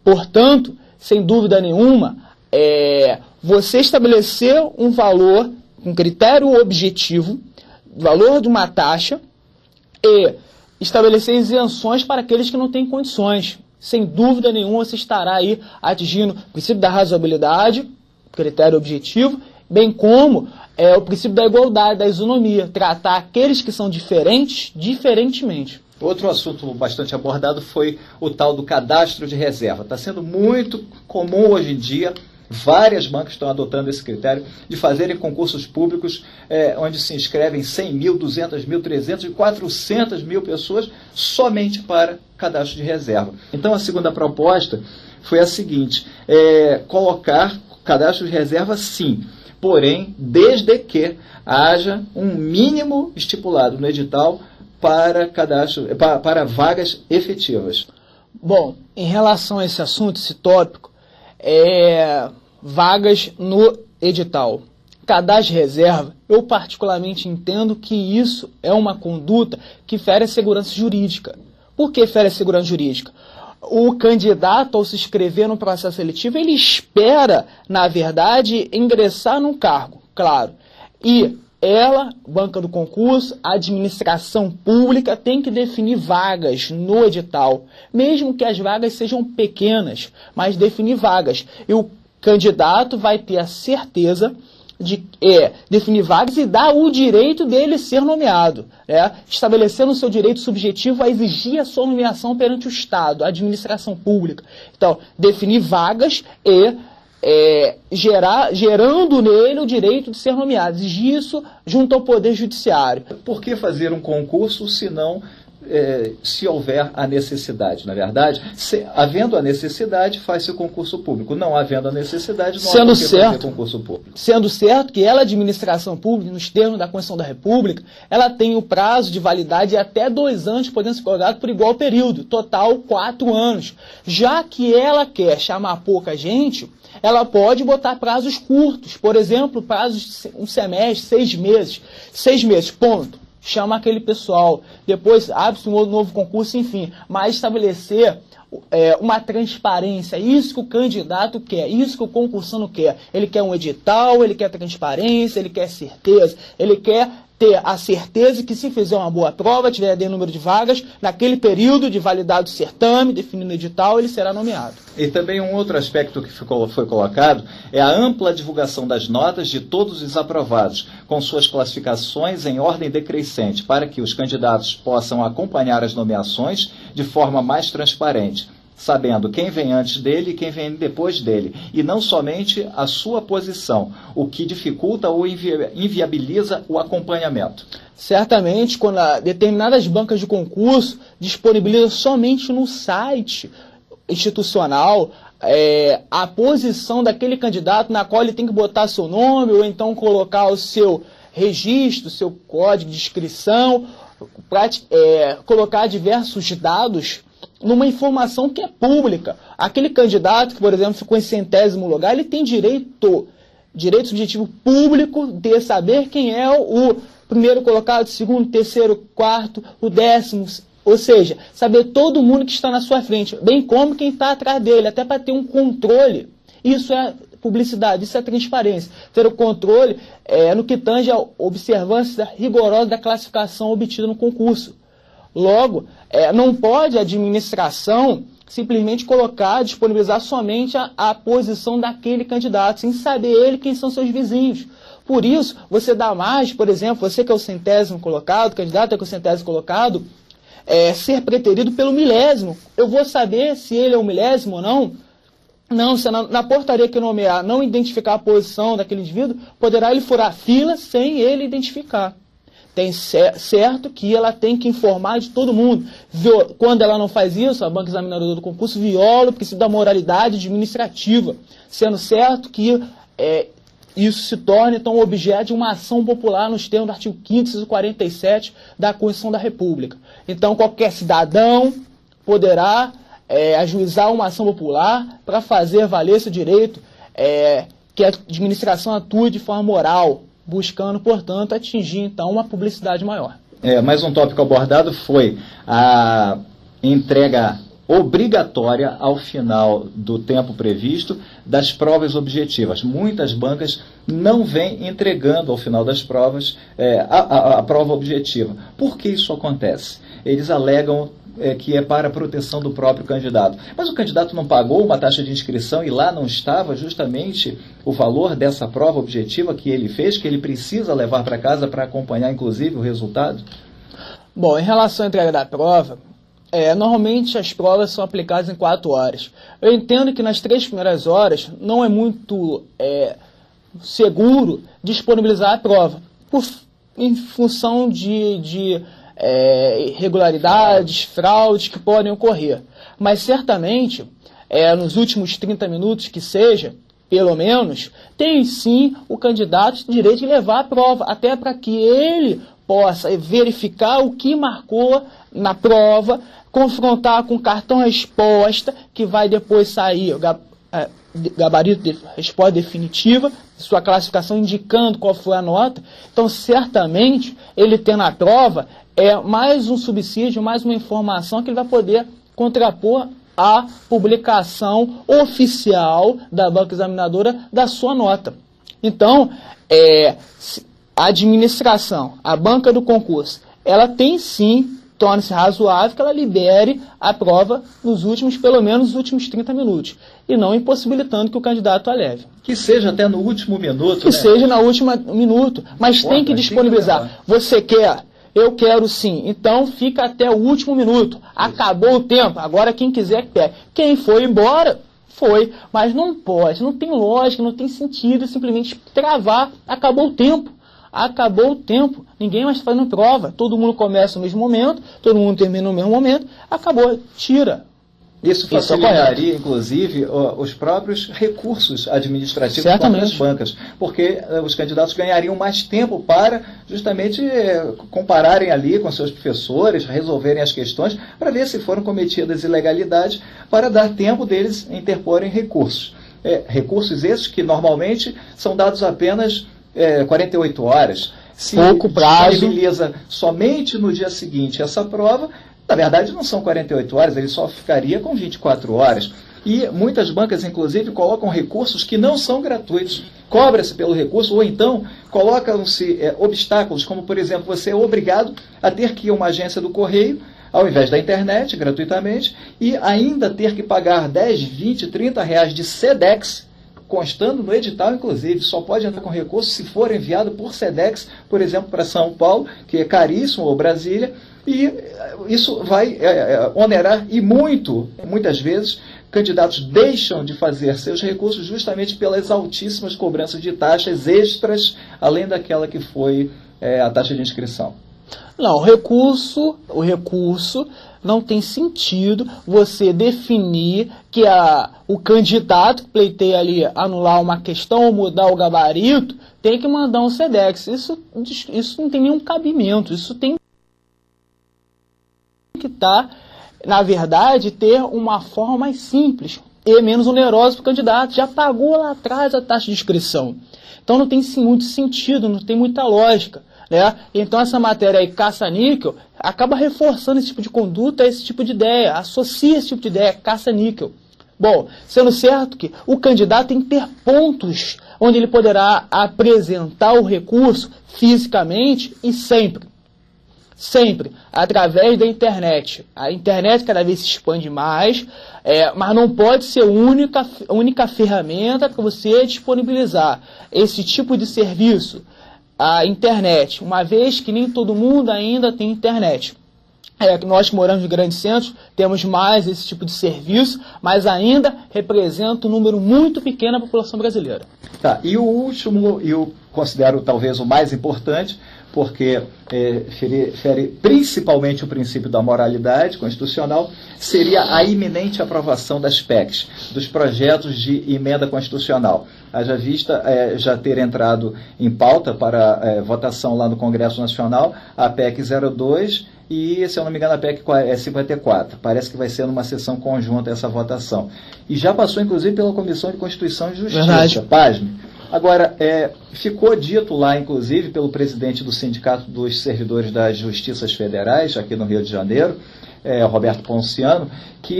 Portanto, sem dúvida nenhuma, você estabelecer um valor, um critério objetivo, valor de uma taxa, e estabelecer isenções para aqueles que não têm condições. Sem dúvida nenhuma, você estará aí atingindo o princípio da razoabilidade, critério objetivo, bem como o princípio da igualdade, da isonomia, tratar aqueles que são diferentes, diferentemente. Outro assunto bastante abordado foi o tal do cadastro de reserva. Está sendo muito comum hoje em dia, várias bancas estão adotando esse critério de fazerem concursos públicos onde se inscrevem 100 mil, 200 mil, 300 e 400 mil pessoas somente para cadastro de reserva. Então a segunda proposta foi a seguinte, colocar cadastro de reserva sim, porém desde que haja um mínimo estipulado no edital para vagas efetivas. Bom, em relação a esse assunto, esse tópico, vagas no edital. Cadastro de reserva, eu particularmente entendo que isso é uma conduta que fere a segurança jurídica. Por que fere a segurança jurídica? O candidato, ao se inscrever no processo seletivo, ele espera, na verdade, ingressar num cargo, claro. E ela, banca do concurso, a administração pública tem que definir vagas no edital, mesmo que as vagas sejam pequenas, mas definir vagas. E o candidato vai ter a certeza de definir vagas e dar o direito dele ser nomeado, estabelecendo o seu direito subjetivo a exigir a sua nomeação perante o Estado, a administração pública. Então, definir vagas e gerando nele o direito de ser nomeado. Exigir isso junto ao Poder Judiciário. Por que fazer um concurso se não se houver a necessidade? Na verdade, havendo a necessidade, faz-se o concurso público. Não havendo a necessidade, não há por que fazer concurso público. Sendo certo que ela, administração pública, nos termos da Constituição da República, ela tem o prazo de validade de até 2 anos, podendo ser colocado por igual período, total 4 anos. Já que ela quer chamar pouca gente, ela pode botar prazos curtos, por exemplo, prazos de 1 semestre, 6 meses. 6 meses, ponto. Chama aquele pessoal, depois abre-se um novo concurso, enfim. Mas estabelecer uma transparência, isso que o candidato quer, isso que o concursando quer. Ele quer um edital, ele quer transparência, ele quer certeza, ele quer ter a certeza que se fizer uma boa prova, tiver de número de vagas, naquele período de validade do certame, definindo o edital, ele será nomeado. E também um outro aspecto que foi colocado é a ampla divulgação das notas de todos os aprovados, com suas classificações em ordem decrescente, para que os candidatos possam acompanhar as nomeações de forma mais transparente, sabendo quem vem antes dele e quem vem depois dele, e não somente a sua posição, o que dificulta ou inviabiliza o acompanhamento. Certamente, quando determinadas bancas de concurso disponibilizam somente no site institucional a posição daquele candidato na qual ele tem que botar seu nome, ou então colocar o seu registro, seu código de inscrição, colocar diversos dados numa informação que é pública. Aquele candidato que, por exemplo, ficou em 100º lugar, ele tem direito subjetivo público de saber quem é o primeiro colocado, segundo, terceiro, quarto, o 10º, ou seja, saber todo mundo que está na sua frente, bem como quem está atrás dele, até para ter um controle. Isso é publicidade, isso é transparência. Ter o controle no que tange a observância rigorosa da classificação obtida no concurso. Logo, não pode a administração simplesmente disponibilizar somente a posição daquele candidato, sem saber ele quem são seus vizinhos. Por isso, você dá mais, por exemplo, você que é o 100º colocado, candidato que é o 100º colocado, ser preterido pelo milésimo. Eu vou saber se ele é o milésimo ou não? Não, se na portaria que nomear não identificar a posição daquele indivíduo, poderá ele furar a fila sem ele identificar. Tem certo que ela tem que informar de todo mundo. Quando ela não faz isso, a banca examinadora do concurso viola o princípio da moralidade administrativa, sendo certo que isso se torna, então, objeto de uma ação popular nos termos do artigo 5º, inciso 47 da Constituição da República. Então, qualquer cidadão poderá ajuizar uma ação popular para fazer valer seu direito, que a administração atue de forma moral, buscando, portanto, atingir, então, uma publicidade maior. Mais um tópico abordado foi a entrega obrigatória ao final do tempo previsto das provas objetivas. Muitas bancas não vêm entregando ao final das provas a prova objetiva. Por que isso acontece? Eles alegam que é para a proteção do próprio candidato. Mas o candidato não pagou uma taxa de inscrição e lá não estava justamente o valor dessa prova objetiva que ele fez, que ele precisa levar para casa para acompanhar, inclusive, o resultado? Bom, em relação à entrega da prova, normalmente as provas são aplicadas em 4 horas. Eu entendo que nas 3 primeiras horas não é muito seguro disponibilizar a prova, em função de irregularidades, fraudes que podem ocorrer. Mas certamente, nos últimos 30 minutos que seja, pelo menos, tem sim o candidato direito de levar a prova, até para que ele possa verificar o que marcou na prova, confrontar com o cartão resposta, que vai depois sair o gabarito de resposta definitiva, sua classificação indicando qual foi a nota. Então, certamente, ele tendo a prova, mais um subsídio, mais uma informação que ele vai poder contrapor à publicação oficial da banca examinadora da sua nota. Então, a administração, a banca do concurso, ela tem sim, torna-se razoável que ela libere a prova pelo menos nos últimos 30 minutos, e não impossibilitando que o candidato a leve. Que seja até no último minuto, Que seja no último minuto, mas tem que disponibilizar. Você quer? Eu quero sim. Então fica até o último minuto. Acabou o tempo. Agora quem quiser pega. Quem foi embora, foi. Mas não pode, não tem lógica, não tem sentido simplesmente travar. Acabou o tempo. Acabou o tempo. Ninguém mais está fazendo prova. Todo mundo começa no mesmo momento, todo mundo termina no mesmo momento. Acabou. Tira. Isso facilitaria, inclusive, os próprios recursos administrativos contra as bancas, porque os candidatos ganhariam mais tempo para justamente compararem ali com seus professores, resolverem as questões, para ver se foram cometidas ilegalidades, para dar tempo deles interporem recursos. Recursos esses que normalmente são dados apenas 48 horas. Se pouco prazo, disponibiliza somente no dia seguinte essa prova, na verdade não são 48 horas, ele só ficaria com 24 horas. E muitas bancas, inclusive, colocam recursos que não são gratuitos. Cobra-se pelo recurso, ou então colocam-se obstáculos, como, por exemplo, você é obrigado a ter que ir a uma agência do correio, ao invés da internet, gratuitamente, e ainda ter que pagar 10, 20, 30 reais de SEDEX, constando no edital, inclusive, só pode entrar com recurso se for enviado por SEDEX, por exemplo, para São Paulo, que é caríssimo, ou Brasília, e isso vai onerar e muitas vezes, candidatos deixam de fazer seus recursos justamente pelas altíssimas cobranças de taxas extras, além daquela que foi a taxa de inscrição. Não, o recurso não tem sentido você definir que o candidato que pleiteia ali anular uma questão ou mudar o gabarito tem que mandar um SEDEX. Isso não tem nenhum cabimento, isso tem que na verdade, ter uma forma mais simples e menos onerosa para o candidato. Já pagou lá atrás a taxa de inscrição. Então não tem muito sentido, não tem muita lógica. Né? Então essa matéria aí, caça-níquel, acaba reforçando esse tipo de conduta, esse tipo de ideia, associa esse tipo de ideia, caça-níquel. Bom, sendo certo que o candidato tem que ter pontos onde ele poderá apresentar o recurso fisicamente e sempre, através da internet. A internet cada vez se expande mais, mas não pode ser a única ferramenta para você disponibilizar esse tipo de serviço, a internet, uma vez que nem todo mundo ainda tem internet. Nós que moramos em grandes centros temos mais esse tipo de serviço, mas ainda representa um número muito pequeno da população brasileira. Tá, e o último, eu considero talvez o mais importante, porque fere principalmente o princípio da moralidade constitucional, seria a iminente aprovação das PECs, dos projetos de emenda constitucional. Haja vista já ter entrado em pauta para votação lá no Congresso Nacional a PEC 02 e, se eu não me engano, a PEC 54. Parece que vai ser numa sessão conjunta essa votação. E já passou, inclusive, pela Comissão de Constituição e Justiça. Verdade. Pasme. Agora, ficou dito lá, inclusive, pelo presidente do Sindicato dos Servidores das Justiças Federais, aqui no Rio de Janeiro, Roberto Ponciano, que